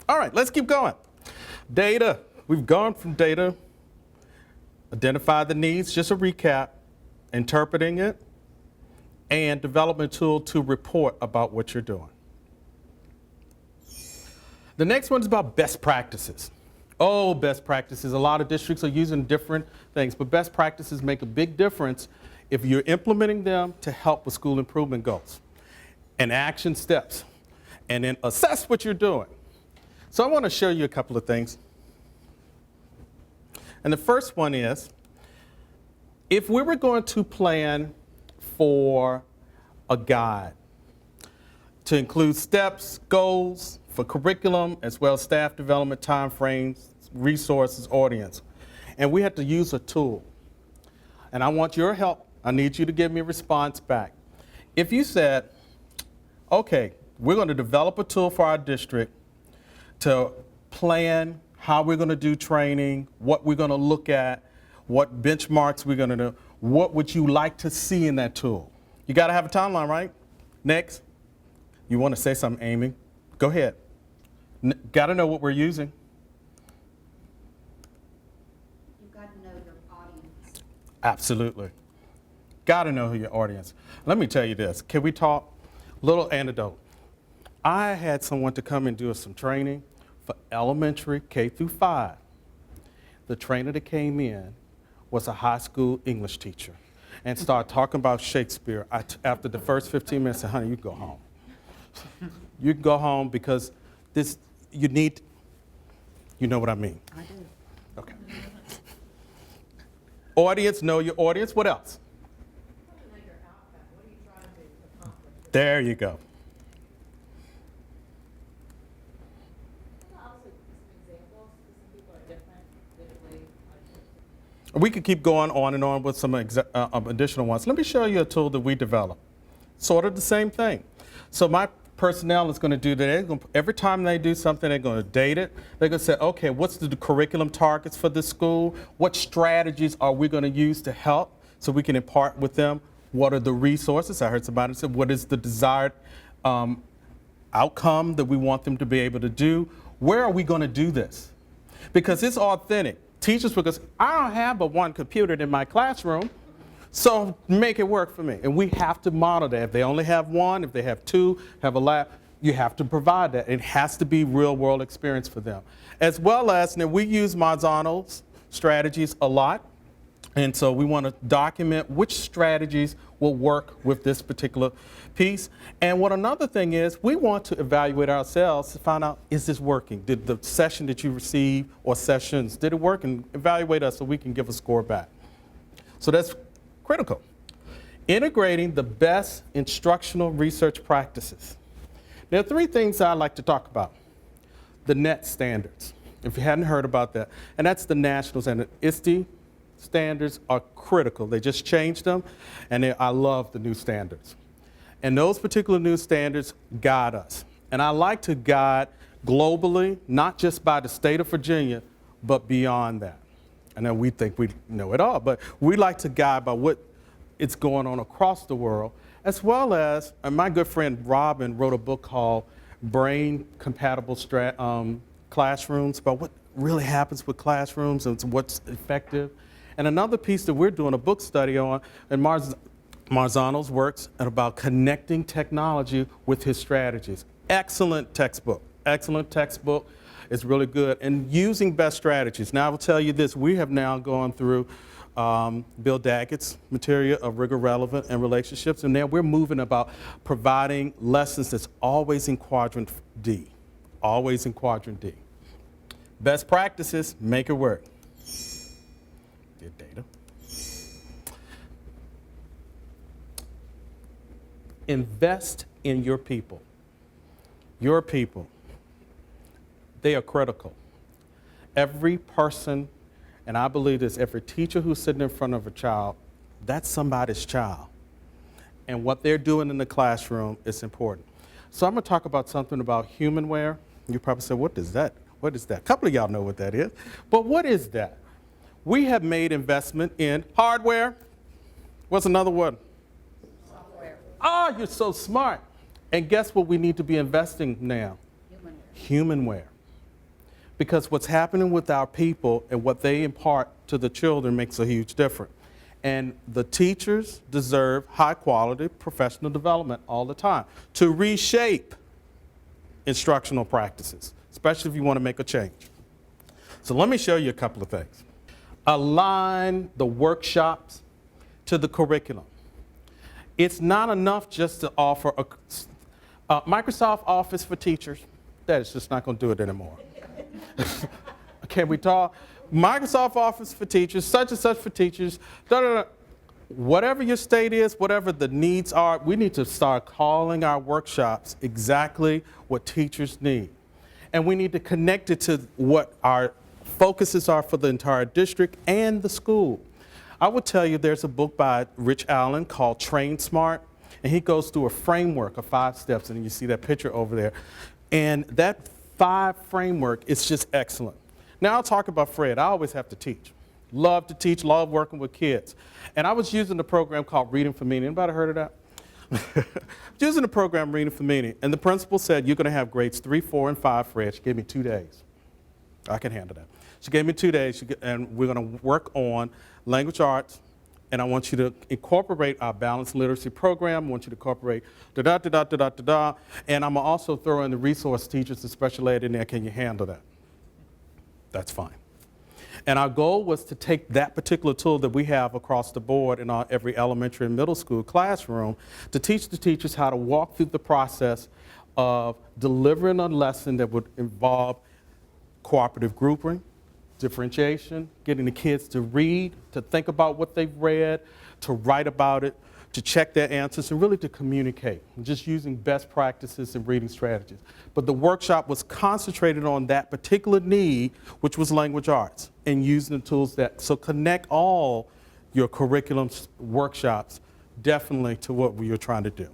All right, let's keep going. Data. We've gone from data, identify the needs, just a recap, interpreting it, and development tool to report about what you're doing. The next one is about best practices. Oh, best practices. A lot of districts are using different things, but best practices make a big difference if you're implementing them to help with school improvement goals and action steps, and then assess what you're doing. So I want to show you a couple of things. And the first one is, if we were going to plan for a guide to include steps, goals for curriculum, as well as staff development, timeframes, resources, audience, and we had to use a tool, and I want your help. I need you to give me a response back. If you said, okay, we're going to develop a tool for our district to plan how we're going to do training, what we're going to look at, what benchmarks we're going to do, what would you like to see in that tool? You got to have a timeline, right? Next. You want to say something, Amy? Go ahead. Got to know what we're using. You've got to know your audience. Absolutely. Got to know who your audience. Let me tell you this. Can we talk? Little anecdote. I had someone to come and do some training for elementary K through 5. The trainer that came in was a high school English teacher and started talking about Shakespeare. After the first 15 minutes, I said, honey, you can go home. You can go home because this, you know what I mean. I do. Okay. Audience, know your audience. What else? There you go. We could keep going on and on with some additional ones. Let me show you a tool that we developed. Sort of the same thing. So my personnel is going to do that. Every time they do something, they're going to date it. They're going to say, okay, what's the curriculum targets for this school? What strategies are we going to use to help so we can impart with them? What are the resources? I heard somebody say, what is the desired outcome that we want them to be able to do? Where are we going to do this? Because it's authentic. Teachers, because I don't have but one computer in my classroom, so make it work for me. And we have to model that. If they only have one, if they have two, have a lab, you have to provide that. It has to be real world experience for them. As well as, now we use Marzano's strategies a lot. And so we want to document which strategies will work with this particular piece. And what another thing is, we want to evaluate ourselves to find out, is this working? Did the session that you received or sessions, did it work? And evaluate us so we can give a score back. So that's critical. Integrating the best instructional research practices. There are 3 things I like to talk about. The NET standards, if you hadn't heard about that. And that's the national standard. ISTE standards are critical. They just changed them, and I love the new standards. And those particular new standards guide us. And I like to guide globally, not just by the state of Virginia, but beyond that. I know we think we know it all, but we like to guide by what is going on across the world, as well as, and my good friend Robin wrote a book called Brain Compatible Classrooms, about what really happens with classrooms and what's effective. And another piece that we're doing a book study on, and Marzano's works about connecting technology with his strategies. Excellent textbook. Excellent textbook. It's really good. And using best strategies. Now I will tell you this, we have now gone through Bill Daggett's material of rigor, relevant, and relationships, and now we're moving about providing lessons that's always in quadrant D. Always in quadrant D. Best practices, make it work. Good data. Invest in your people. Your people. They are critical. Every person, and I believe this, every teacher who's sitting in front of a child, that's somebody's child. And what they're doing in the classroom is important. So I'm going to talk about something about humanware. You probably say, what is that? What is that? A couple of y'all know what that is. But what is that? We have made investment in hardware. What's another one? Software. Ah, you're so smart. And guess what we need to be investing now? Humanware. Humanware. because what's happening with our people and what they impart to the children makes a huge difference. And the teachers deserve high quality professional development all the time to reshape instructional practices, especially if you want to make a change. So let me show you a couple of things. Align the workshops to the curriculum. It's not enough just to offer a Microsoft Office for teachers. That is just not going to do it anymore. Can we talk? Microsoft Office for teachers, such and such for teachers, da, da, da. Whatever your state is, whatever the needs are, we need to start calling our workshops exactly what teachers need. And we need to connect it to what our focuses are for the entire district and the school. I would tell you there's a book by Rich Allen called Train Smart, and he goes through a framework of 5 steps, and you see that picture over there. And that 5 framework is just excellent. Now I'll talk about Fred. I always have to teach. Love to teach, love working with kids. And I was using a program called Reading for Meaning. Anybody heard of that? Using the program Reading for Meaning. And the principal said, you're going to have grades 3, 4, and 5, Fred. She gave me 2 days. I can handle that. She gave me 2 days, and we're going to work on language arts. And I want you to incorporate our balanced literacy program. I want you to incorporate da-da-da-da-da-da-da. And I'm going to also throw in the resource teachers and special ed in there. Can you handle that? That's fine. And our goal was to take that particular tool that we have across the board in every elementary and middle school classroom to teach the teachers how to walk through the process of delivering a lesson that would involve cooperative grouping, differentiation, getting the kids to read, to think about what they've read, to write about it, to check their answers, and really to communicate, just using best practices and reading strategies. But the workshop was concentrated on that particular need, which was language arts, and using the tools so connect all your curriculum workshops definitely to what we are trying to do.